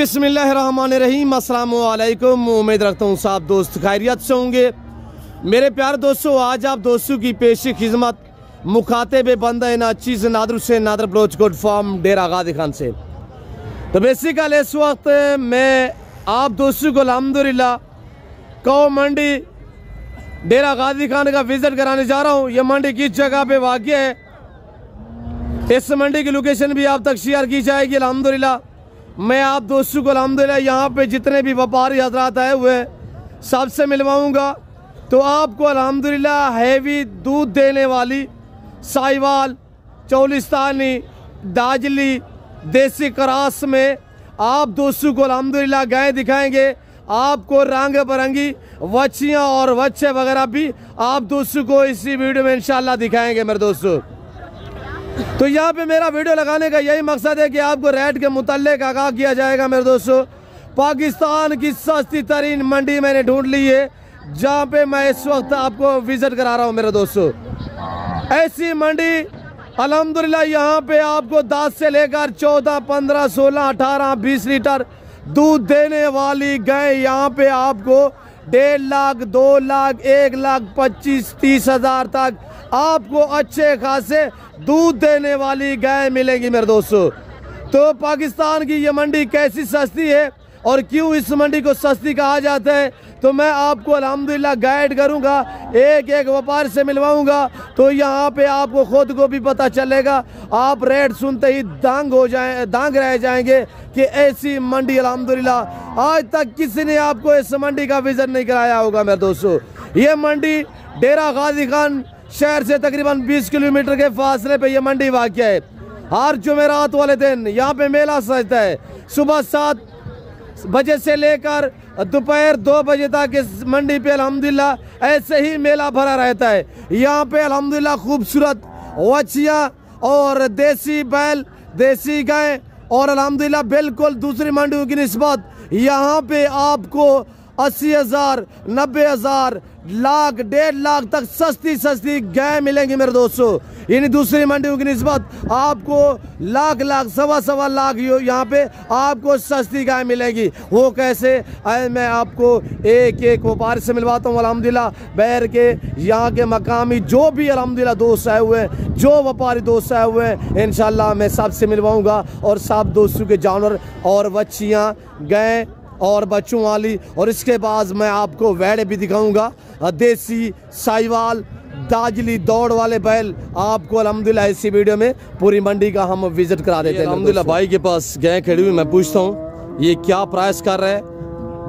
बिस्मिल्लाहिर्रहमानिर्रहीम, अस्सलाम वालेकुम। उम्मीद रखता हूँ सब दोस्त खैरियत से होंगे। मेरे प्यारे दोस्तों, आज आप दोस्तों की पेशी खिदमत मुखातिब बंदा नाचीज़ नादर हुसैन नादर बलोच कोट फार्म डेरा गादी खान से। तो बेसिकल इस वक्त मैं आप दोस्तों को अल्हम्दुलिल्लाह कौ मंडी डेरा गादी खान का विज़िट कराने जा रहा हूँ। ये मंडी किस जगह पे वाक़ है, इस मंडी की लोकेशन भी आप तक शेयर की जाएगी। अल्हम्दुलिल्लाह मैं आप दोस्तों को अल्हम्दुलिल्लाह यहाँ पे जितने भी व्यापारी हजरात आए हुए हैं सबसे मिलवाऊँगा। तो आपको अल्हम्दुलिल्लाह हैवी दूध देने वाली साहिवाल, चौलिस्तानी, दाजली, देसी क्रॉस में आप दोस्तों को अल्हम्दुलिल्लाह गाय दिखाएंगे। आपको रंग बिरंगी वच्छियाँ और वच्छे वगैरह भी आप दोस्तों को इसी वीडियो में इंशाल्लाह दिखाएंगे मेरे दोस्तों। तो यहाँ पे मेरा वीडियो लगाने का यही मकसद है कि आपको रेट के मुताल्लिक आगाह किया जाएगा मेरे दोस्तों। पाकिस्तान की सस्ती तरीन मंडी मैंने ढूंढ ली है जहाँ पे मैं इस वक्त आपको विजिट करा रहा हूँ मेरे दोस्तों। ऐसी मंडी अल्हम्दुलिल्लाह यहाँ पे आपको 10 से लेकर 14, 15, 16, 18, 20 लीटर दूध देने वाली गाय यहाँ पे आपको 1.5 लाख, 2 लाख, 1 लाख 25, 30 हज़ार तक आपको अच्छे खासे दूध देने वाली गाय मिलेंगी मेरे दोस्तों। तो पाकिस्तान की ये मंडी कैसी सस्ती है और क्यों इस मंडी को सस्ती कहा जाता है, तो मैं आपको अल्हम्दुलिल्लाह गाइड करूंगा, एक एक व्यापार से मिलवाऊंगा। तो यहाँ पे आपको खुद को भी पता चलेगा, आप रेट सुनते ही दांग रह जाएंगे कि ऐसी मंडी अल्हम्दुलिल्लाह आज तक किसी ने आपको इस मंडी का विजिट नहीं कराया होगा मेरे दोस्तों। ये मंडी डेरा गादी खान शहर से तकरीबन 20 किलोमीटर के फासले पे ये मंडी वाक़या है। हर जुमेरात वाले दिन यहाँ पे मेला सजता है। सुबह 7 बजे से लेकर दोपहर 2 बजे तक इस मंडी पे अल्हम्दुलिल्लाह ऐसे ही मेला भरा रहता है। यहाँ पे अल्हम्दुलिल्लाह खूबसूरत वच्छियाँ और देसी बैल, देसी गाय और अल्हम्दुलिल्लाह बिल्कुल दूसरी मंडियों की निस्बत यहाँ पे आपको 80,000, 90,000, लाख, 1.5 लाख तक सस्ती गाय मिलेंगी मेरे दोस्तों। यानी दूसरी मंडियों की निस्बत आपको लाख, सवा लाख यहाँ पे आपको सस्ती गाय मिलेगी। वो कैसे मैं आपको एक एक व्यापार से मिलवाता हूँ अल्हम्दुलिल्लाह। बैर के यहाँ के मकामी जो भी अल्हम्दुलिल्लाह दोस्त आए हुए हैं, जो व्यापारी दोस्त आए हुए हैं, इंशाल्लाह मैं सबसे मिलवाऊँगा और सब दोस्तों के जानवर और बच्चियाँ, गाय और बच्चों वाली, और इसके बाद मैं आपको वेड़े भी दिखाऊंगा, देसी, साहिवाल, दाजली, दौड़ वाले बैल आपको अल्हम्दुलिल्लाह इसी वीडियो में पूरी मंडी का हम विजिट करा देते हैं। अल्हम्दुलिल्लाह भाई के पास गाय खड़ी हुई, मैं पूछता हूँ ये क्या प्राइस कर रहा है,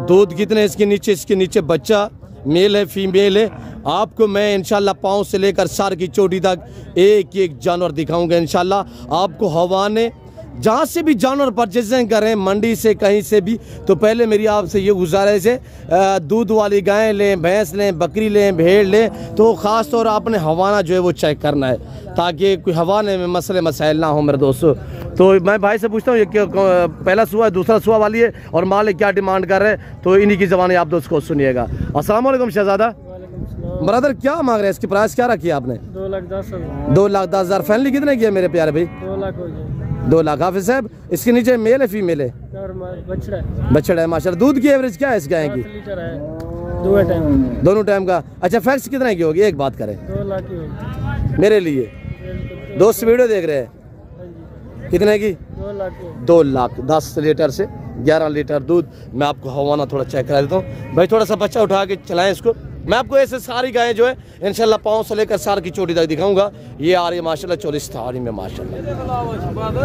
दूध कितने इसके नीचे बच्चा मेल है फीमेल है। आपको मैं इंशाल्लाह पाँव से लेकर सर की चोटी तक एक एक जानवर दिखाऊंगा इंशाल्लाह। आपको हवाने जहाँ से भी जानवर परचेजिंग करें मंडी से कहीं से भी, तो पहले मेरी आपसे ये गुजारिश है दूध वाली गाय लें, भैंस लें, बकरी लें, भेड़ लें तो ख़ास तौर आपने हवाना जो है वो चेक करना है ताकि कोई हवाने में मसले मसाइल ना हो मेरे दोस्तों। तो मैं भाई से पूछता हूँ ये पहला सुआ है, दूसरा सुआ वाली है और मालिक क्या डिमांड कर रहे हैं, तो इन्हीं की ज़बान आप दोस्त को सुनिएगा। अस्सलाम वालेकुम शहजादा ब्रदर, क्या मांग रहे हैं, इसकी प्राइस क्या रखी है आपने? 2,10,000 फाइनली कितने किया मेरे प्यारे भाई? 2 लाख हो गया। 2 लाख। हाफिज साहब इसके नीचे मेल है फीमेल है? बछड़ा है माशाल्लाह। दूध की एवरेज क्या है इस गाय की? दोनों टाइम का। अच्छा फैक्स कितने की होगी, एक बात करें? 2 लाख की होगी मेरे लिए। दोस्त वीडियो देख रहे हैं, कितने की? 2 लाख 10 लीटर से 11 लीटर दूध। मैं आपको हवाना थोड़ा चेक करा देता हूँ भाई, थोड़ा सा बच्चा उठा के चलाएं इसको। मैं आपको ऐसे सारी गायें जो है इंशाल्लाह पाँव से लेकर सर की चोटी तक दिखाऊंगा। ये आ रही है माशाल्लाह चौलिस्तानी में माशाल्लाह।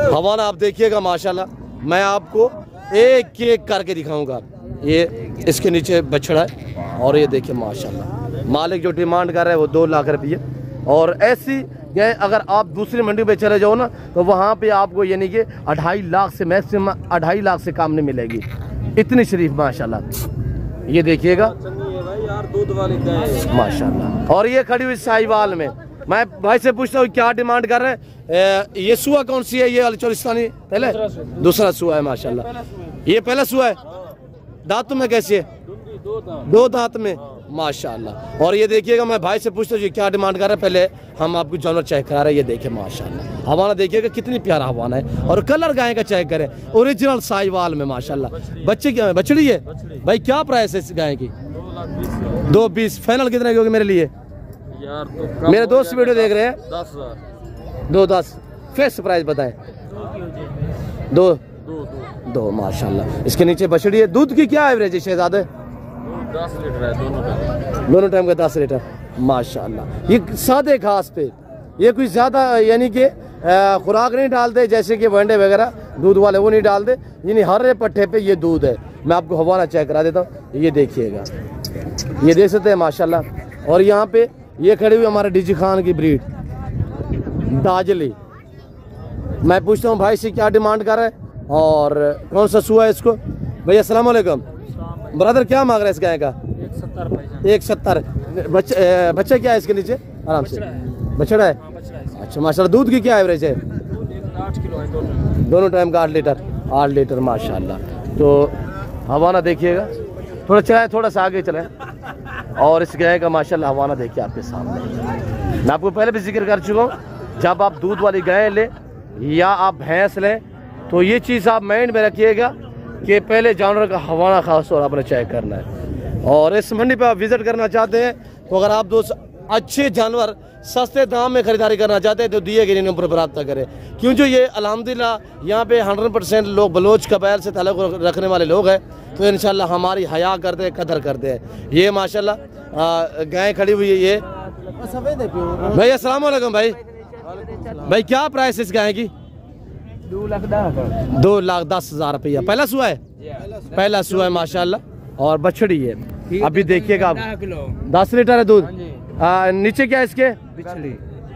हवाना आप देखिएगा माशाल्लाह, मैं आपको एक एक करके दिखाऊंगा। ये इसके नीचे बछड़ा है और ये देखिए माशाल्लाह मालिक जो डिमांड कर रहा है वो 2 लाख रुपये। और ऐसी गाय अगर आप दूसरी मंडी पे चले जाओ ना तो वहाँ पे आपको यानी कि 2.5 लाख से मैक्सिमम 2.5 लाख से काम नहीं मिलेगी, इतनी शरीफ माशाल्लाह। ये देखिएगा दूध वाली गाय माशाल्लाह। और ये खड़ी हुई साहिवाल में, मैं भाई से पूछता हूँ क्या डिमांड कर रहे हैं। ये सुआ कौन सी है? ये वाली चौलिस्तानी पहले दूसरा सुआ है माशाल्लाह। ये पहला सुआ है, दांतों में कैसी है? 2 दांत में। माशाल्लाह। और ये देखिएगा, मैं भाई से पूछता हूँ ये क्या डिमांड कर रहे हैं, पहले हम आपको जानवर चेक करा रहे हैं। ये देखिए माशाल्लाह, हवाना देखिएगा कितनी प्यारा हवाना है, और कलर गाय का चेक करें, ओरिजिनल साहिवाल में माशाल्लाह। बच्चे क्या बछड़ी है भाई, क्या प्राइस है इस गाय की? 220। फाइनल कितने की होगी मेरे लिए यार? तो मेरे दोस्त वीडियो देख रहे हैं। 10,000। 210 फिक्स प्राइस बताएं। 2 माशाल्लाह। इसके नीचे बछड़ी है। दूध की क्या एवरेज है शहजादे? 10 लीटर है दोनों टाइम का 10 लीटर माशाल्लाह। ये सादे घास पे, ये कुछ ज़्यादा यानी कि खुराक नहीं डालते जैसे कि वंडे वगैरह दूध वाले, वो नहीं डालते, यानी हर पट्टे पे ये दूध है। मैं आपको हवाना चेक करा देता हूँ, ये देखिएगा, ये देख सकते हैं माशाल्लाह। और यहाँ पे ये खड़ी हुई हमारे डीजी खान की ब्रीड दाजली। मैं पूछता हूँ भाई से क्या डिमांड कर रहा है और कौन सा सुआ है इसको। भैया अस्सलाम वालेकुम। ब्रदर क्या मांग रहा है इस गाय का? 170। बच्चा क्या है इसके नीचे? आराम से बछड़ा है। अच्छा माशाल्लाह। दूध की क्या एवरेज है? 8 किलो है दोनों टाइम का 8 लीटर माशाल्लाह। तो हवाना देखिएगा, थोड़ा चलाए, थोड़ा सा आगे चलाए। और इस गाय का माशाल्लाह हवाना देखिए आपके सामने। मैं आपको पहले भी जिक्र कर चुका हूँ, जब आप दूध वाली गाय लें या आप भैंस लें तो ये चीज़ आप माइंड में रखिएगा कि पहले जानवर का हवाना खास तौर आपने चेक करना है। और इस मंडी पे आप विजिट करना चाहते हैं तो अगर आप दोस्त अच्छे जानवर सस्ते दाम में खरीदारी करना चाहते हैं तो दिए गए नंबर पर रब्ता करें, क्यों जो ये अल्हम्दुलिल्लाह यहाँ पे 100% लोग बलोच कबाइल से ताल्लुक़ रखने वाले लोग हैं, तो इंशाल्लाह हमारी हया करते हैं, कदर करते हैं। ये माशाल्लाह गाय खड़ी हुई है ये। भाई अस्सलाम वालेकुम। भाई क्या प्राइस इस गाय की? 2,10,000 रुपया। पहला सुआ है? पहला सुआ है माशाल्लाह। और बछड़ी है, अभी देखिएगा 10 लीटर है दूध। नीचे क्या है इसके?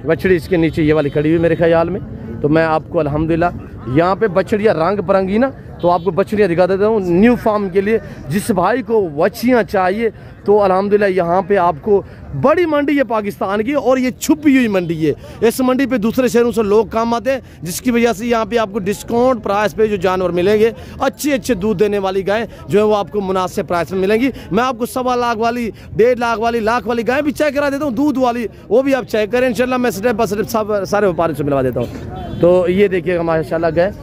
बछड़ी इसके नीचे ये वाली खड़ी हुई मेरे ख्याल में। तो मैं आपको अल्हम्दुलिल्लाह यहाँ पे बछड़ियाँ रंग बिरंगी ना, तो आपको बछड़ियाँ दिखा देता हूँ न्यू फार्म के लिए। जिस भाई को बछियाँ चाहिए तो अल्हम्दुलिल्लाह यहाँ पे आपको बड़ी मंडी है पाकिस्तान की, और ये छुपी हुई मंडी है। इस मंडी पे दूसरे शहरों से लोग काम आते हैं, जिसकी वजह से यहाँ पे आपको डिस्काउंट प्राइस पे जो जानवर मिलेंगे, अच्छे दूध देने वाली गाय जो है वो आपको मुनासिब प्राइस में मिलेंगी। मैं आपको 1.25 लाख वाली, 1.5 लाख वाली, लाख वाली गाय भी चेक करा देता हूँ, दूध वाली वो भी आप चेक करें इंशाल्लाह। मैं स्टेप बाय स्टेप सारे व्यापारियों से मिलवा देता हूँ। तो ये देखिएगा माशाल्लाह गाय।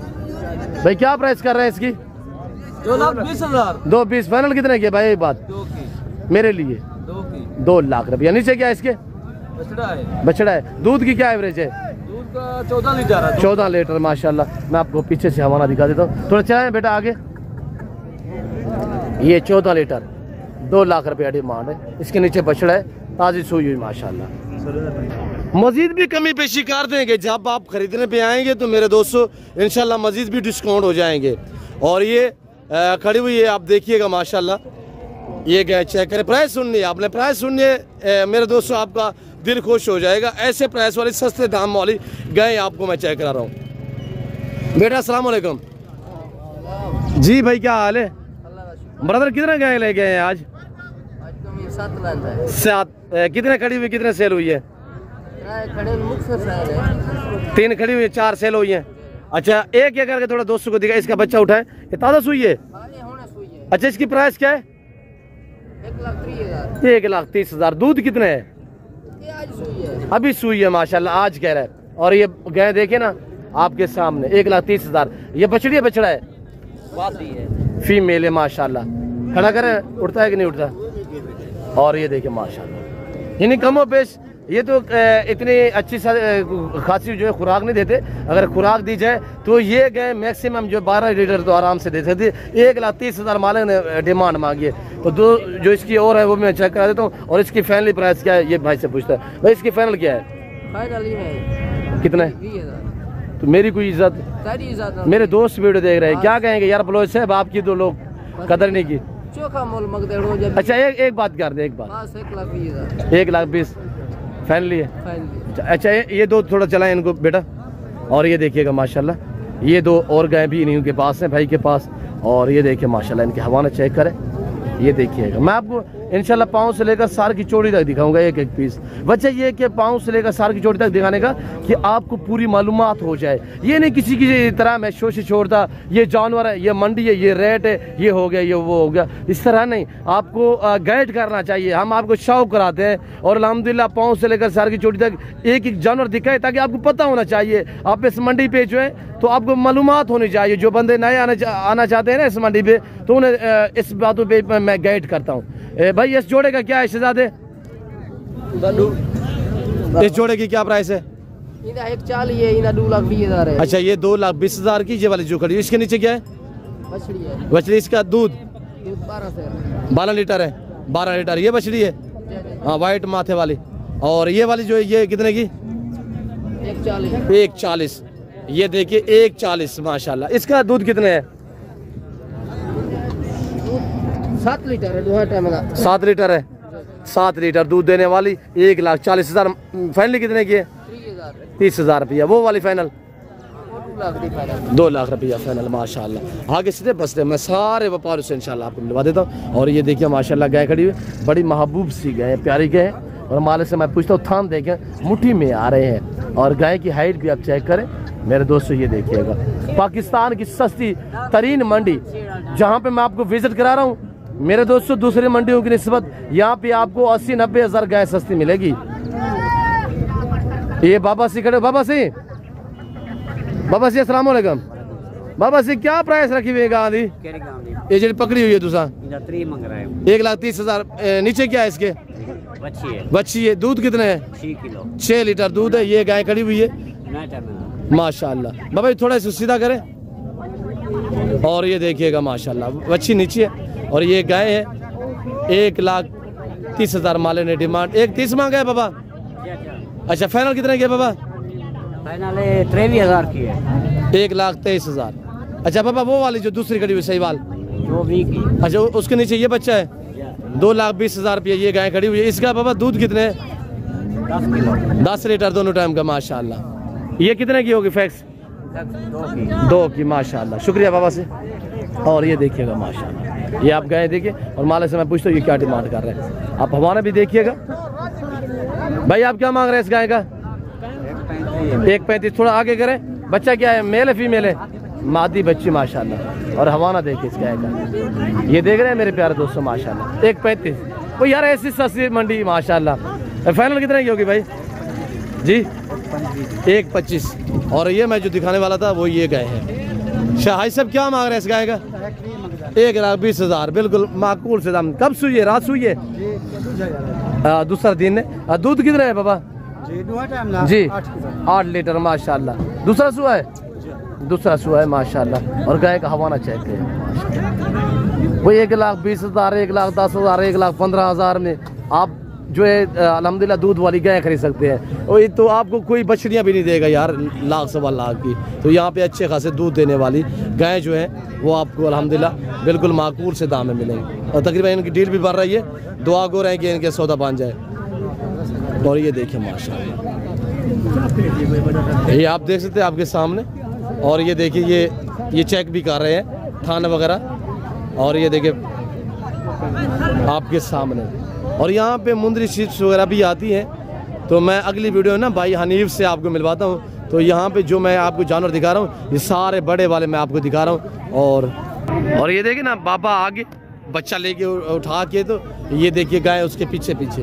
भाई क्या प्राइस कर रहे हैं इसकी? 2,20,000। 2,20। फाइनल कितने की भाई? एक बात मेरे लिए 2 लाख रुपया। नीचे क्या है इसके? बछड़ा है। दूध की क्या एवरेज है? दूध का 14 लीटर है। 14 लीटर माशाल्लाह। मैं आपको पीछे से हवाना दिखा देता हूँ, थोड़ा चलाएं बेटा आगे। ये 14 लीटर 2 लाख रुपया डिमांड है। इसके नीचे बछड़ा है, ताजी सुई हुई माशाल्लाह। मजीद भी कमी पेशी कर देंगे, जब आप खरीदने पे आएंगे तो मेरे दोस्तों इंशाल्लाह मजीद भी डिस्काउंट हो जाएंगे। और ये खड़ी हुई है, आप देखिएगा माशाल्लाह। ये गाय चेक करें, प्राइस सुनिए आपने, प्राइस सुनिए मेरे दोस्तों, आपका दिल खुश हो जाएगा। ऐसे प्राइस वाली सस्ते दाम वाली गाय आपको मैं चेक करा रहा हूँ। बेटा अस्सलाम वालेकुम। जी भाई क्या हाल है? ब्रदर कितने गाय ले गए हैं आज? 7। कितने खड़ी हुई, कितने सेल हुई है? 3 खड़ी हुई है, 4 सेल हुई है। अच्छा एक करके थोड़ा दोस्तों को दिखा। इसका बच्चा उठाए, ये ताज़ा सुई है? अच्छा इसकी प्राइस क्या है? 1,30,000। दूध कितने है? अभी सुई है माशाल्लाह, आज कह रहा है। और ये गाय देखे ना आपके सामने 1,30,000। ये बछड़ी है बछड़ा है? फीमेल है माशाल्लाह। खड़ा करें, उठता है कि नहीं उठता? और ये देखे माशाल्लाह, यानी कमो पेश ये तो इतनी अच्छी खासी जो है खुराक नहीं देते। अगर खुराक दी जाए तो ये गए मैक्सिमम जो 12 लीटर तो आराम से दे सकती है। 1,30,000 मालिक ने डिमांड मांगी है। तो जो इसकी और है वो मैं चेक करा देता हूँ। और इसकी फाइनली प्राइस क्या है ये भाई से पूछता है। भाई इसकी फाइनल क्या है? फाइनल कितना है? तो मेरी कोई इज्जत, मेरे दोस्त वीडियो देख रहे हैं, क्या कहेंगे यार बलोच साहब आपकी तो लोग कदर नहीं की। अच्छा एक बात कर दे, एक बात 1,20,000 फाइनली है। अच्छा ये दो थोड़ा चलाएं इनको बेटा। और ये देखिएगा माशाल्लाह, ये 2 और गाय भी इन्हीं के पास हैं, भाई के पास। और ये देखिए माशाल्लाह, इनके हवाना चेक करें। ये देखिएगा, मैं आपको इंशाल्लाह पाँव से लेकर सार की चोटी तक दिखाऊंगा एक एक पीस। बच्चा ये कि पाँव से लेकर सार की चोटी तक दिखाने का कि आपको पूरी मालूमात हो जाए। ये नहीं किसी की तरह मैं शो से छोड़ता, ये जानवर है, ये मंडी है, ये रेट है, ये हो गया, ये वो हो गया, इस तरह नहीं। आपको गाइड करना चाहिए, हम आपको शौक कराते हैं और अल्हम्दुलिल्लाह पाँव से लेकर सार की चोटी तक एक एक जानवर दिखाए ताकि आपको पता होना चाहिए। आप इस मंडी पे जो है तो आपको मालूमात होनी चाहिए। जो बंदे नए आना चाहते हैं ना इस मंडी पे, तो उन्हें इस बातों पे मैं गाइड करता हूँ। भाई इस जोड़े का क्या है शहजादे? इस जोड़े की क्या प्राइस है? 140 है, 2,20,000 है। अच्छा, ये 2,20,000 की ये वाली जो खड़ी है। इसके नीचे क्या है? बछड़ी है। बछड़ी, इसका दूध 12 लीटर है। 12 लीटर ये बछड़ी है, हाँ, वाइट माथे वाली। और ये वाली जो है ये कितने की? 140। ये देखिए 140 माशाल्लाह। इसका दूध कितने है? 7 लीटर है, 2 टाइम का 7 लीटर है। 7 लीटर दूध देने वाली 1,40,000। फाइनल कितने की है? 30,000 रुपया। वो वाली फाइनल 2 लाख रुपया फाइनल माशाल्लाह। आगे सीधे बस मैं सारे व्यापार से इंशाल्लाह आपको मिलवा देता हूँ। और ये देखिए माशाल्लाह गाय खड़ी हुई, बड़ी महबूब सी गाय, प्यारी गाय है। और माले से मैं पूछता हूँ, थान देखें मुट्ठी में आ रहे हैं। और गाय की हाइट भी आप चेक करें मेरे दोस्तों। ये देखिएगा पाकिस्तान की सस्ती तरीन मंडी जहाँ पे मैं आपको विजिट करा रहा हूँ मेरे दोस्तों। दूसरी मंडियों की निस्बत यहाँ पे आपको 80-90 हज़ार गाय सस्ती मिलेगी। ये बाबा सी खड़े, बाबा सी अस्सलाम वालेकुम। बाबा सी क्या प्राइस रखी हुई है गाय दी? ये जो पकड़ी हुई है दूसरा 1,30,000। नीचे क्या है इसके? बच्ची है। दूध कितने है? 6 लीटर दूध है। ये गाय खड़ी हुई है माशाल्लाह। बाबा थोड़ा सा सीधा करें। और ये देखिएगा माशाल्लाह बच्ची नीचे है। और ये गाय है 1,30,000 माले ने डिमांड। 1,30 मांगा है बाबा। अच्छा, फाइनल कितने की है बाबा? फाइनल 23,000 की है। 1,23,000। अच्छा बाबा, वो वाली जो दूसरी खड़ी हुई सहीवाल की। अच्छा, उसके नीचे ये बच्चा है 2,20,000 रुपये। ये गाय खड़ी हुई है। इसका बाबा दूध कितने है? 10 लीटर दोनों टाइम का माशाल्लाह। ये कितने की होगी फैक्स? 2 की माशाल्लाह। शुक्रिया बाबा से। और ये देखिएगा माशाल्लाह, ये आप गाय देखिए। और माले से मैं पूछता हूँ ये क्या डिमांड कर रहे हैं। आप हमारा भी देखिएगा। भाई आप क्या मांग रहे हैं इस गाय का? 1,35। थोड़ा आगे करें। बच्चा क्या है, मेल है फीमेल है? मादी बच्ची माशाल्लाह। और हवाना देखिए इस गाय का, ये देख रहे हैं मेरे प्यारे दोस्तों माशाल्लाह। 1,35। वो यार ऐसी सस्ती मंडी माशाल्लाह। फाइनल कितने की होगी भाई जी? 1,25। और ये मैं जो दिखाने वाला था वो ये गाय है। शाही साहब क्या मांग रहे हैं इस गाय का? 1,20,000। बिल्कुल माकूल से दाम। कब सुई है? रात सुई है? दूसरा दिन है। दूध कितना है बाबा जी? 8 लीटर माशाल्लाह। दूसरा सुआ है? दूसरा सुआ है माशाल्लाह। और गाय का हवाना चेक है। वो 1,20,000, 1,10,000, 1,15,000 में आप जो है अल्हम्दुलिल्लाह दूध वाली गाय खरीद सकते हैं। और ये तो आपको कोई बछड़ियाँ भी नहीं देगा यार 1,00,000-1,25,000 की। तो यहाँ पे अच्छे खासे दूध देने वाली गाय जो है वो आपको अल्हम्दुलिल्लाह बिल्कुल माकूल से दाम में मिलेंगी। और तकरीबन इनकी डील भी बढ़ रही है। दुआ गो रहे हैं कि इनके सौदा बन जाए। और ये देखिए माशाल्लाह, ये आप देख सकते हैं आपके सामने। और ये देखिए ये चेक भी कर रहे हैं थान वगैरह। और ये देखिए आपके सामने। और यहाँ पे मुंदरी शीप्स वगैरह भी आती हैं। तो मैं अगली वीडियो ना भाई हनीफ से आपको मिलवाता हूँ। तो यहाँ पे जो मैं आपको जानवर दिखा रहा हूँ ये सारे बड़े वाले मैं आपको दिखा रहा हूँ। और ये देखिए ना बाबा आगे बच्चा लेके उठा के, तो ये देखिए गाय उसके पीछे पीछे।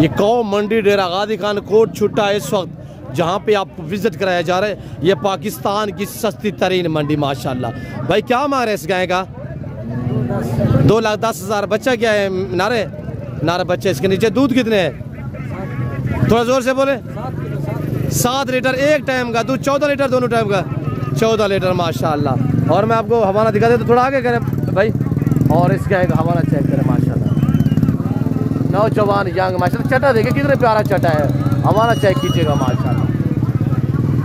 ये कौम मंडी डेरा गाजी खान कोट छुट्टा है इस वक्त जहाँ पे आपको विजिट कराया जा रहा है। ये पाकिस्तान की सस्ती तरीन मंडी माशाल्लाह। भाई क्या मांग रहे हैं इस गाय का? 2,10,000। बच्चा क्या है? नारे बच्चे। इसके नीचे दूध कितने हैं? थोड़ा जोर से बोले। 7 लीटर एक टाइम का दूध। 14 लीटर दोनों टाइम का। 14 लीटर माशाल्लाह। और मैं आपको हवाना दिखा दे तो थोड़ा आगे करें भाई। और इस गाय का हवाना चेक करें माशाल्लाह। नौजवान यंग माशाल्लाह। चटा देखिए कितने प्यारा चटा है। हवाना चेक कीजिएगा माशाल्लाह।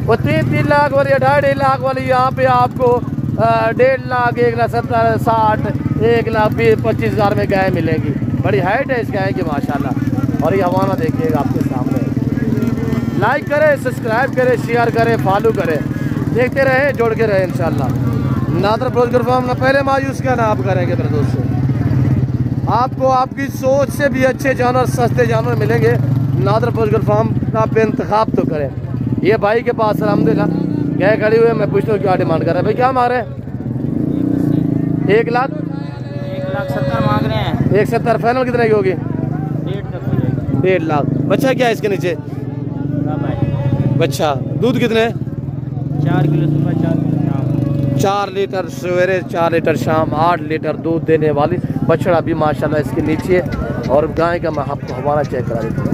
वो 3 लाख वाली 2.5 लाख वाली यहाँ पे आपको 1.5 लाख 1,70,000 60 1,25,000 में गाय मिलेगी। बड़ी हाइट है इस गाय की माशाल्लाह। और ये हवाना देखिएगा आपके सामने। लाइक करें, सब्सक्राइब करें, शेयर करें, फॉलो करें, देखते रहे, जोड़ के रहे इंशाल्लाह। नादर ब्रोचकोट फार्म ना पहले मायूस क्या ना आप करेंगे मेरे दोस्तों। आपको आपकी सोच से भी अच्छे जानवर, सस्ते जानवर मिलेंगे। नादर ब्रोचकोट फार्म का आप इंतखाब तो करें। ये भाई के पास अलहमदिल्ला गए खड़ी हुए, मैं पूछता हूँ क्या डिमांड कर रहे हैं भाई, क्या मांग रहे हैं? 1,70,000 मांग रहे हैं। 1,70,000 फाइनल कितने की होगी? 1.5 लाख। बच्चा क्या है इसके नीचे? बच्चा दूध कितने? 4 किलो सुबह, 4 किलो शाम। 4 लीटर सवेरे, 4 लीटर शाम, 8 लीटर दूध देने वाली बछड़ा भी माशाल्लाह इसके नीचे है। और गाय का मैं आपको हवाना चेक करा देता हूँ।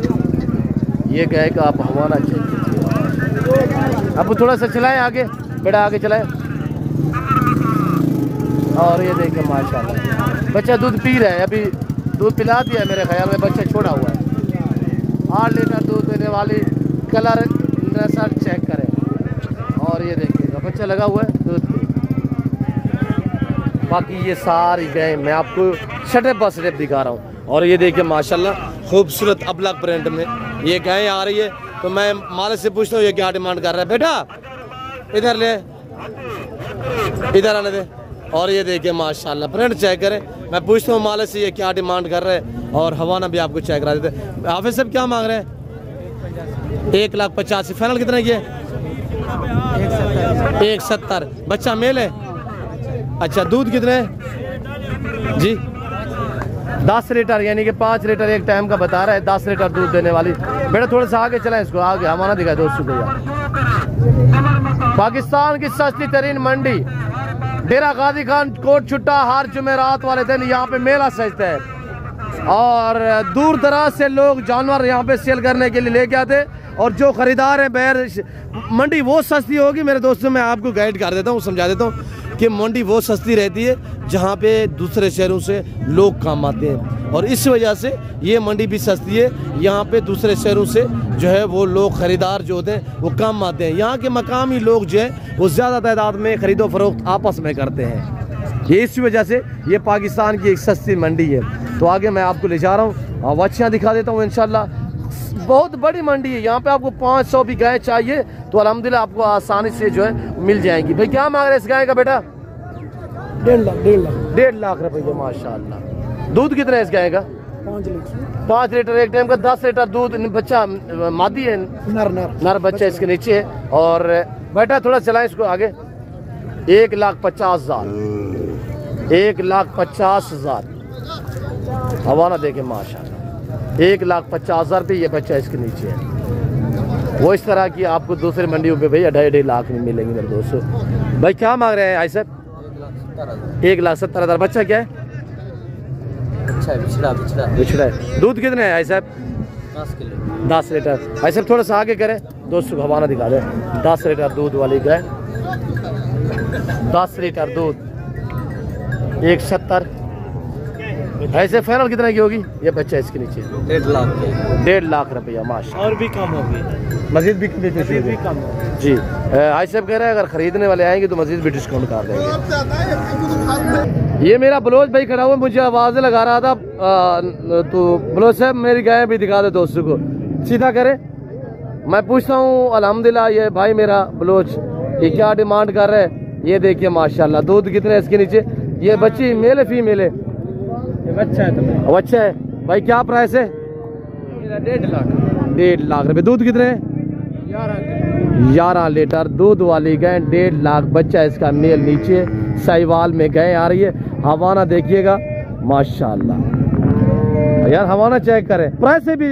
ये गाय का आप हवाना चेक कीजिए। अब थोड़ा सा चलाएं आगे, बेटा आगे चलाएं। और ये देखें माशाल्लाह बच्चा दूध पी रहा है, अभी दूध पिला दिया मेरे ख्याल में, बच्चा छोड़ा हुआ है। 8 लीटर दूध देने वाली, कलर नस्ल चेक करें। और ये देखिएगा बच्चा लगा हुआ है दूध पे। बाकी ये सारी गाय मैं आपको शटे बस रेप दिखा रहा हूँ। और ये देखिए माशाल्लाह खूबसूरत अबलग प्रिंट में ये गाय आ रही है। तो मैं मालिक से पूछता हूँ ये क्या डिमांड कर रहा है। बेटा इधर ले, इधर आने दे। और ये देखिए माशाल्लाह प्रिंट चेक करें। मैं पूछता हूँ मालिक से ये क्या डिमांड कर रहे हैं। और हवाना भी आपको चेक करा देते हैं। हाफिज साहब क्या मांग रहे हैं? 1,85,000। फाइनल कितना की है? 1,70,000। बच्चा मेल है? अच्छा दूध कितने जी? 10 लीटर, यानी कि 5 लीटर एक टाइम का बता रहा है। 10 लीटर दूध देने वाली। बेटा थोड़ा सा आगे चलाएं, इसको आगे हमारा दिखा दोस्तों को। पाकिस्तान की सस्ती तरीन मंडी डेरा गाजी खान कोट छुट्टा हर जुमेरात वाले दिन यहाँ पे मेला सजता है। और दूर दराज से लोग जानवर यहाँ पे सेल करने के लिए लेके आते। और जो खरीदार हैं बैर मंडी वो सस्ती होगी मेरे दोस्तों। मैं आपको गाइड कर देता हूँ, समझा देता हूँ कि मंडी वो सस्ती रहती है जहाँ पे दूसरे शहरों से लोग काम आते हैं। और इस वजह से ये मंडी भी सस्ती है। यहाँ पे दूसरे शहरों से जो है वो लोग खरीदार जो होते हैं वो कम आते हैं। यहाँ के मकामी लोग जो है वो ज़्यादा तादाद में खरीदो फरोख्त आपस में करते हैं। ये इसी वजह से ये पाकिस्तान की एक सस्ती मंडी है। तो आगे मैं आपको ले जा रहा हूँ और बच्चियाँ दिखा देता हूँ इंशाल्लाह। बहुत बड़ी मंडी है। यहाँ पे आपको 500 भी गाय चाहिए तो अल्हम्दुलिल्लाह आपको आसानी से जो है मिल जाएंगी। भाई क्या मांग रहे हैं इस गाय का बेटा? 1.5 लाख रुपये माशाल्लाह। दूध कितना है इस गाय का? 5 लीटर एक टाइम का। 10 लीटर दूध। बच्चा मादी है? नर बच्चा इसके नीचे है। और बेटा थोड़ा चलाएं इसको आगे। 1,50,000। 1,50,000 हवाना देखे माशाल्लाह। 1,50,000 रुपये ये बच्चा इसके नीचे है। वो इस तरह की आपको दूसरी मंडियों पे भाई 2.5 लाख में मिलेंगे मेरे दोस्तों। भाई क्या मांग रहे हैं आई साहब? 1,70,000। बच्चा क्या है? अच्छा बिछड़ा है। दूध कितने है आई साहब? 10 किलो। 10 लीटर। आई साहब थोड़ा सा आगे करें दोस्तों को हवाना दिखा दें। 10 लीटर दूध वाली गाय, 10 लीटर दूध, 1,70,000। ऐसे फाइनल कितना की होगी ये बच्चा इसके नीचे? 1.5 लाख रुपया माशा। और भी कम होगी, मजीद भी कम जी। आई साहब कह रहे हैं अगर खरीदने वाले आएंगे तो मजीद भी डिस्काउंट कर देंगे। ये मेरा बलोच भाई खड़ा हुआ, मुझे आवाज़ें लगा रहा था। तो बलोच साहब मेरी गाय भी दिखा दे दोस्तों को, सीधा करे। मैं पूछता हूँ अल्हम्दुलिल्लाह ये भाई मेरा बलोच ये क्या डिमांड कर रहे हैं? ये देखिए माशाल्लाह दूध कितने है इसके नीचे। ये बच्ची मेल है फीमेल है? बच्चा है तो बच्चा है। भाई क्या प्राइस है? 1.5 लाख। 1.5 लाख रुपए। दूध कितने है? 11 लीटर दूध वाली गाय, 1.5 लाख। बच्चा इसका मेल नीचे साहिवाल में गाय आ रही है। हवाना देखिएगा माशाल्लाह। यार हवाना चेक करें, प्राइस भी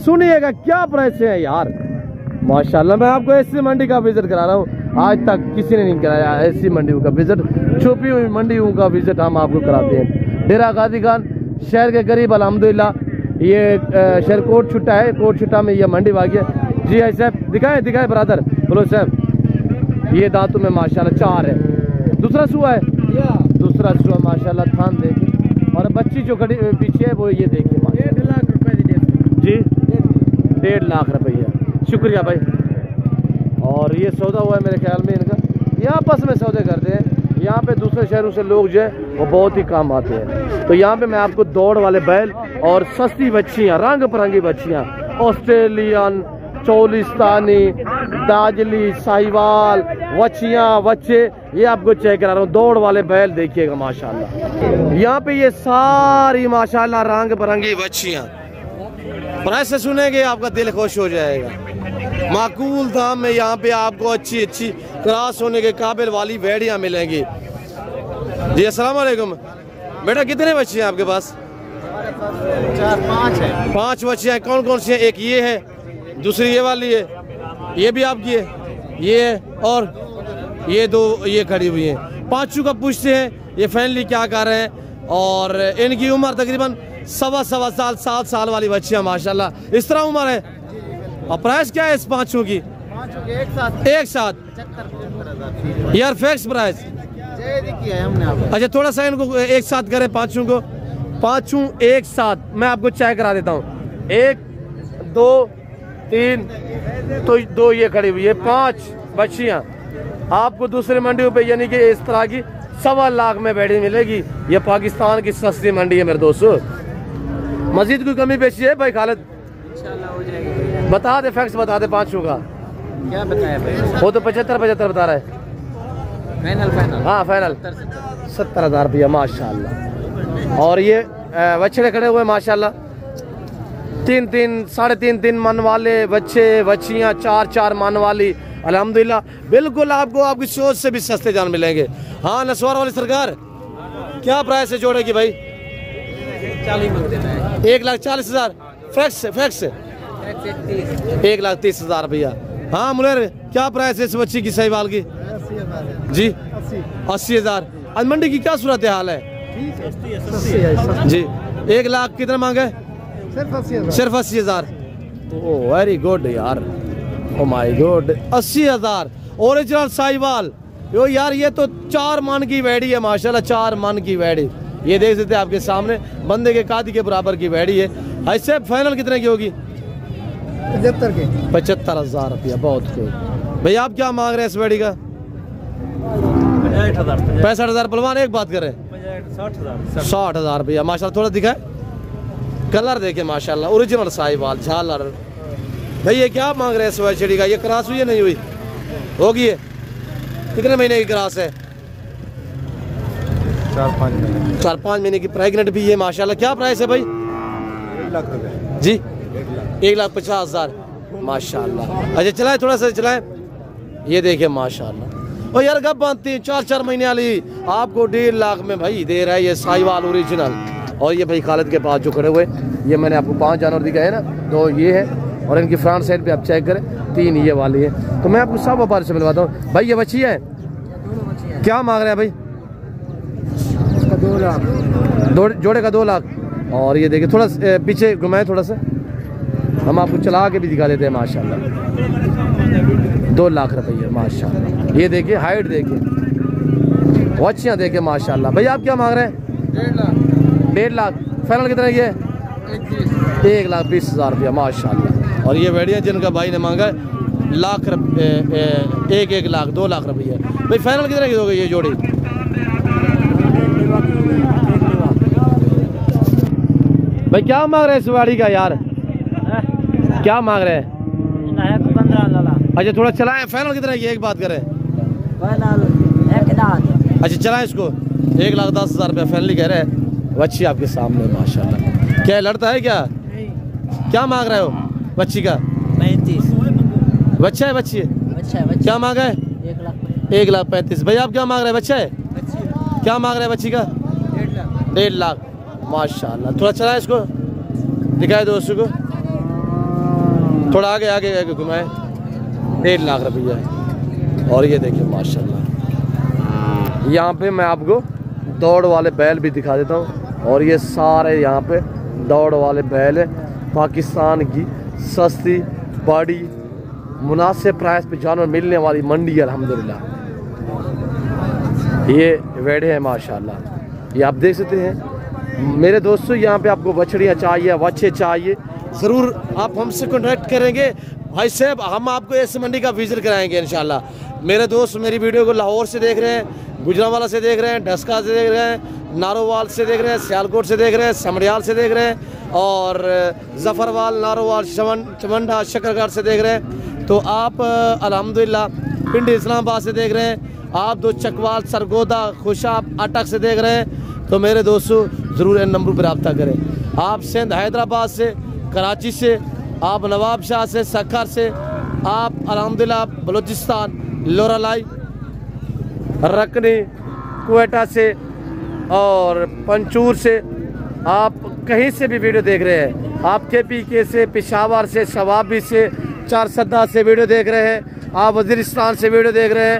सुनिएगा क्या प्राइस है यार माशाल्लाह। मैं आपको ऐसी मंडी का विजिट करा रहा हूँ, आज तक किसी ने नहीं कराया ऐसी मंडियों का विजिट। छुपी हुई मंडियों का विजिट हम आपको कराते हैं। डेरा गाजी खान शहर के करीब अल्हम्दुलिल्लाह ये शहर कोट छुट्टा है। कोट छुट्टा में ये मंडी वाक़ है जी। आई साहब दिखाए ब्रदर बोलो साहब। ये दांतों में माशाल्लाह 4 है। दूसरा सुआ है, दूसरा सुआ माशाल्लाह थान देखिए। और बच्ची जो खड़ी पीछे है वो ये देखिए 1.5 लाख रुपए जी। 1.5 लाख रुपया। शुक्रिया भाई। और ये सौदा हुआ है मेरे ख्याल में इनका, ये आपस में सौदे करते हैं। यहाँ पे दूसरे शहरों से लोग जो है वो बहुत ही काम आते हैं। तो यहाँ पे मैं आपको दौड़ वाले बैल और सस्ती बच्चियाँ, रंग बिरंगी बच्चियाँ, ऑस्ट्रेलियन, चोलिस्तानी, दाजली, साहिवाल, बच्चियाँ बच्चे, ये आपको चेक करा रहा हूँ। दौड़ वाले बैल देखिएगा माशाल्लाह। यहाँ पे ये सारी माशाल्लाह रंग बिरंगी बच्चियाँ, प्राइस से सुनेंगे आपका दिल खुश हो जाएगा। माकूल दाम में यहाँ पे आपको अच्छी अच्छी क्रॉस होने के काबिल वाली भेड़ियाँ मिलेंगी। जी अस्सलाम वालेकुम। बेटा कितने बच्चे हैं आपके पास? 4-5 है। 5 बच्चे हैं। कौन कौन से हैं? एक ये है, दूसरी ये वाली है, ये भी आपकी है, ये है, और ये 2 ये खड़ी हुई हैं। 5 का पूछते हैं ये फाइनली क्या कर रहे हैं, और इनकी उम्र तकरीबन 7 साल 7 साल वाली बच्चियाँ माशाल्लाह इस तरह उम्र है। और प्राइस क्या है इस 5 की? एक साथ यार फिक्स प्राइस हमने। अच्छा थोड़ा सा इनको एक साथ करें, 5 को 5 एक साथ मैं आपको चेक करा देता हूँ। 1 2 3 तो 2 ये खड़ी हुई है, 5 बच्चियाँ आपको दूसरी मंडियों पे यानी कि इस तरह की 1.25 लाख में बैठी मिलेगी। ये पाकिस्तान की सस्ती मंडी है मेरे दोस्तों। मजीद कोई कमी पेशी है भाई खालिद? इंशाल्लाह हो जाएगी। बता दे फैक्स बता दे 5 का। क्या बताया भाई? वो तो 75 बता रहा है। फाइनल हाँ फाइनल 70,000 रुपया माशाल्लाह। और ये बछड़े खड़े हुए माशाल्लाह, 3 साढ़े 3 मन वाले बच्चे बच्चियाँ, 4 मन वाली अल्हम्दुलिल्लाह। बिल्कुल आपको आपकी सोच से भी सस्ते जान मिलेंगे। हाँ नस्वार वाली सरकार क्या प्राइस है जोड़े की भाई? 1,40,000 फैक्स 1,30,000 रुपया। हाँ मुनेर क्या प्राइस है इस बच्ची की सहीवाल की? जी 80,000। आज मंडी की क्या सूरत हाल है जी? 1 लाख कितना मांगे? सिर्फ 80,000। ओह वेरी गुड यार, oh my God 80,000 original Sahiwal. यो यार ये तो 4 मन की वैड़ी है माशाल्लाह, 4 मन की वैड़ी। ये देख सकते हैं आपके सामने, बंदे के कादी के बराबर की वैड़ी है। ऐसे फाइनल कितने की होगी? 75,000 रुपया। बहुत खूब। भैया आप क्या मांग रहे हैं इस वैड़ी का? 65,000। पलवान एक बात करें 60,000 रुपया माशाल्लाह। थोड़ा दिखाए कलर देखे माशाल्लाह, ओरिजिनल साहिवाल झालर। भैया क्या मांग रहे हैं इस वैड़ी का? ये क्रॉस हुई है नहीं हुई? होगी है। कितने महीने की क्रॉस है? 4-5 महीने की प्रेग्नेंट भी है माशाल्लाह। क्या प्राइस है भाई? 1 लाख रुपए जी 1,50,000 माशाल्लाह। अच्छा चलाए थोड़ा सा चलाए। ये देखिए माशाल्लाह। और यार कब बांधती है? 4 महीने वाली आपको 1.5 लाख में भाई दे रहा है ये साहिवाल ओरिजिनल। और ये भाई खालिद के पास जो खड़े हुए, ये मैंने आपको 5 जानवर दिखाए ना, 2 ये है और इनकी फ्रंट साइड पे आप चेक करें 3 ये वाली है। तो मैं आपको सब व्यापार से मिलवाता हूँ। भाई ये बच्ची है, क्या मांग रहे हैं भाई? 2 लाख जोड़े का 2 लाख। और ये देखिए थोड़ा पीछे घुमाए थोड़ा सा, हम आपको चला के भी दिखा देते हैं माशाल्लाह। 2 लाख रुपये माशाल्लाह। ये देखिए हाइट देखिए, बच्चियाँ देखिए माशाल्लाह। भैया आप क्या मांग रहे हैं? 1.5 लाख। फाइनल कितना ये? 1,20,000 रुपया माशाल्लाह। और ये भेड़ियाँ जिनका भाई ने मांगा लाख रुपये, 1 लाख 2 लाख रुपये। भाई फाइनल कितने की हो गई ये जोड़ी? भाई क्या मांग रहे हैं इस गाड़ी का यार? क्या मांग रहे हैं? 15 अच्छा थोड़ा चलाएं। फाइनल कितना की? एक बात करें। अच्छा चलाएं इसको। 1,10,000 रुपया फाइनली कह रहे हैं। बच्ची आपके सामने माशाल्लाह। क्या लड़ता है क्या? क्या मांग रहे हो बच्ची का? 35। बच्चा है बच्ची है? क्या मांगा है? 1,35,000। भैया आप क्या मांग रहे हैं? बच्चा है? क्या मांग रहे हैं बच्ची का? 1.5 लाख माशाल्लाह। थोड़ा चलाएं इसको, दिखाए दोस्तों को, थोड़ा आगे आगे आगे घुमाए। 1.5 लाख रुपया। और ये देखिए माशाल्लाह। यहाँ पे मैं आपको दौड़ वाले बैल भी दिखा देता हूँ। और ये सारे यहाँ पे दौड़ वाले बैल है। पाकिस्तान की सस्ती बड़ी मुनासिब प्राइस पे जानवर मिलने वाली मंडी है अल्हम्दुलिल्लाह। ये वेड़े हैं माशाल्लाह। ये आप देख सकते हैं मेरे दोस्तों। यहाँ पे आपको बछड़ियाँ चाहिए, बच्चे चाहिए, ज़रूर आप हमसे कॉन्टैक्ट करेंगे भाई साहब। हम आपको इस मंडी का विजिट कराएंगे इंशाल्लाह। मेरे दोस्त मेरी वीडियो को लाहौर से देख रहे हैं, गुजरांवाला से देख रहे हैं, ढस्का से देख रहे हैं, नारोवाल से देख रहे हैं, सियालकोट से देख रहे हैं, समड़ियाल से देख रहे हैं, और जफरवाल, नारोवाल, चमंडा, शकरगढ़ से देख रहे हैं। तो आप अल्हम्दुलिल्लाह पिंडी इस्लामाबाद से देख रहे हैं, आप दोस्त चकवाल, सरगोदा, खुशाब, अटक से देख रहे हैं, तो मेरे दोस्तों ज़रूर इन नंबरों पर रब्ता करें। आप सिंध हैदराबाद से, कराची से, आप नवाब शाह से, सक्खर से, आप अल्हम्दुलिल्लाह बलूचिस्तान, लोरालाई, रकनी, क्वेटा से और पंचूर से, आप कहीं से भी वीडियो देख रहे हैं, आप KPK से, पेशावर से, शवाबी से, चारसदा से वीडियो देख रहे हैं, आप वजीरिस्तान से वीडियो देख रहे हैं,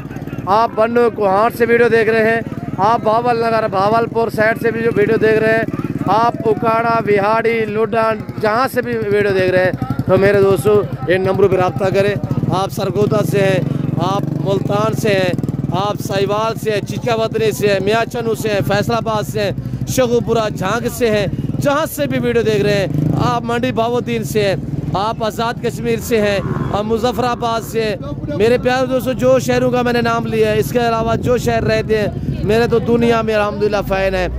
आप बन्नू कुहाट से वीडियो देख रहे हैं, आप भावल नगर भावलपुर साइड से भी जो वीडियो देख रहे हैं, आप उकाड़ा, बिहाड़ी, लुडान, जहाँ से भी वीडियो देख रहे हैं, तो मेरे दोस्तों इन नंबरों पर रब्ता करें। आप सरगोदा से हैं, आप मुल्तान से हैं, आप साहिवाल से हैं, चिचकावतनी से हैं, मियाँ चनू से हैं, फैसलाबाद से हैं, शगुपुरा, झांग से हैं, जहाँ से भी वीडियो देख रहे हैं, आप मंडी बावुद्दीन से हैं, आप आज़ाद कश्मीर से हैं, आप मुजफ्फराबाद से हैं। मेरे प्यारे दोस्तों, जो शहरों का मैंने नाम लिया है, इसके अलावा जो शहर रहते हैं, मेरे तो दुनिया में अल्हम्दुलिल्लाह फ़ैन हैं,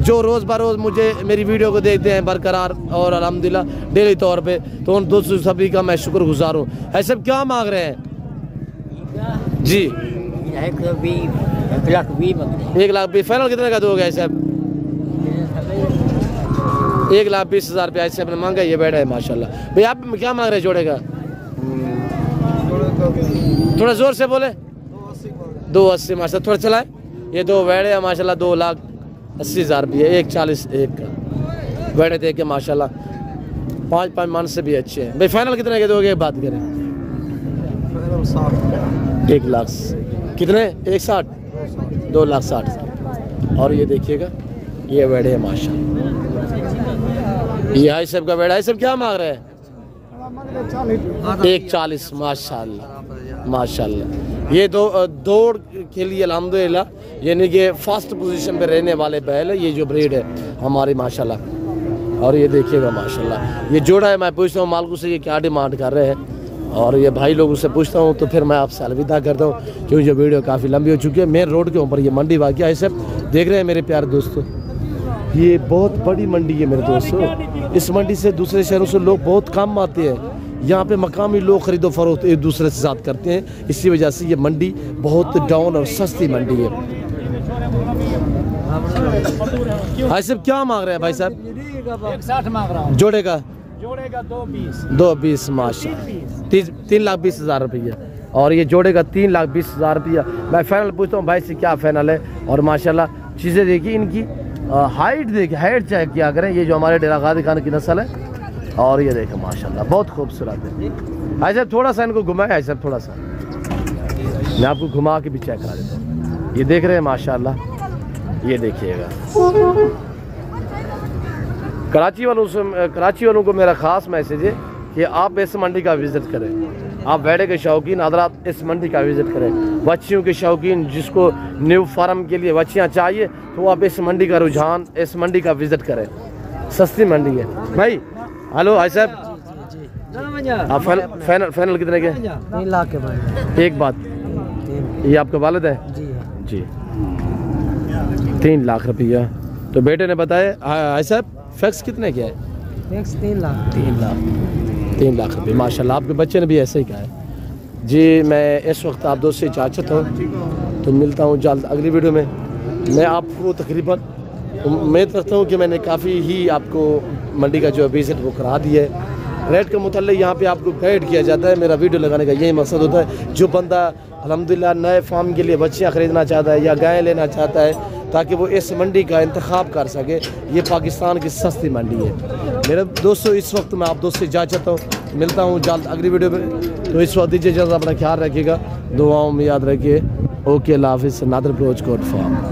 जो रोज़ बरोज़ मुझे मेरी वीडियो को देखते हैं बरकरार और अल्हम्दुलिल्लाह डेली तौर पे, तो उन दोस्तों सभी का मैं शुक्रगुजार हूँ। ऐसे क्या मांग रहे हैं जी? 1,20,000 फाइनल कितने का दोगे ऐसे? 1,20,000 रुपया ऐसे अपने मांगा, ये बैठा है माशाल्लाह। भाई आप क्या मांग रहे हैं जोड़े का? थोड़ा जोर से बोले। 280 माशाल्लाह, थोड़ा चलाए। ये दो बैठे हैं माशाल्लाह, 2,80,000 रुपये, 1,40 एक का बैठे थे के माशाल्लाह, 5 मन से भी अच्छे हैं। भाई फाइनल कितने के दोगे बात करें? 1 लाख कितने? 1,60, 2,60,000। और ये देखिएगा, ये बैठे हैं माशाल्लाह, ये आई सब का बैठा है। सब क्या मांग रहे हैं? 1,40 माशाल्लाह माशाल्लाह। ये दौड़ के लिए अल्हम्दुलिल्लाह यानी कि फर्स्ट पोजीशन पे रहने वाले बैल है, ये जो ब्रीड है हमारी माशाल्लाह। और ये देखिएगा माशाल्लाह, ये जोड़ा है। मैं पूछता हूँ मालकू से ये क्या डिमांड कर रहे हैं, और ये भाई लोगों से पूछता हूँ, तो फिर मैं आपसे अलविदा करता हूँ, क्योंकि जो वीडियो काफ़ी लंबी हो चुकी है। मेन रोड के ऊपर ये मंडी वाक़या है, सब देख रहे हैं मेरे प्यारे दोस्तों। ये बहुत बड़ी मंडी है मेरे दोस्तों। इस मंडी से दूसरे शहरों से लोग बहुत कम आते हैं। यहाँ पे मकामी लोग खरीदो फरोख्त एक दूसरे से ज़्यादा करते हैं, इसी वजह से ये मंडी बहुत डाउन और सस्ती मंडी है। भाई साहब क्या मांग रहे हैं भाई साहब? 1,60 मांग रहा हूँ। जोड़े का 2,20,000। 2,20,000 माशाल्लाह, 3,20,000 रुपया। और ये जोड़े का 3,20,000 रुपया। मैं फाइनल पूछता हूँ भाई से क्या फाइनल है। और माशाल्लाह चीज़ें देखिए, इनकी हाइट देखिए, हाइट चेक किया करें। ये जो हमारे डेरा गाजी खान की नस्ल है, और ये देखें माशाल्लाह बहुत खूबसूरत है। भाई साहब थोड़ा सा इनको घुमाए, भाई साहब थोड़ा सा, मैं आपको घुमा के भी चेक करा देता हूँ। ये देख रहे हैं माशाल्लाह, ये देखिएगा। कराची वालों को मेरा ख़ास मैसेज है कि आप इस मंडी का विज़िट करें। आप भेड़े के शौकीन हज़रात इस मंडी का विज़िट करें। बच्चियों के शौकीन जिसको न्यू फार्म के लिए बच्चियाँ चाहिए, तो आप इस मंडी का रुझान, इस मंडी का विज़िट करें। सस्ती मंडी है भाई। हेलो भाई साहब, आप फाइनल कितने के? 3 लाख के भाई। एक बात, ये आपका वालिद है? जी 3 लाख रुपया। तो बेटे ने बताया भाई साहब फैक्स कितने क्या है? फैक्स 3 लाख। 3 लाख रुपये माशाल्लाह। आपके बच्चे ने भी ऐसे ही कहा है जी। मैं इस वक्त आप दोस्त से इजाज़त हूँ, तो मिलता हूँ जल्द अगली वीडियो में। मैं आपको तकरीबन उम्मीद रखता हूँ कि मैंने काफ़ी ही आपको मंडी का जो विज़िट वो करा दिया है। रेट के मुताल्लिक़ यहाँ पे आपको गाइड किया जाता है। मेरा वीडियो लगाने का यही मकसद होता है, जो बंदा अल्हम्दुलिल्लाह नए फार्म के लिए बच्चियाँ ख़रीदना चाहता है या गाय लेना चाहता है, ताकि वो इस मंडी का इंतखाब कर सके। ये पाकिस्तान की सस्ती मंडी है मेरे दोस्तों। इस वक्त मैं आप दोस्त से इजाज़त हूँ, मिलता हूँ जल्द अगली वीडियो में। तो इस वक्त दीजिए इजाज़त, अपना ख्याल रखिएगा, दुआओं में याद रखिए। ओके, अल्लाह हाफ़िज़। नादर ब्रोच कोट फार्म।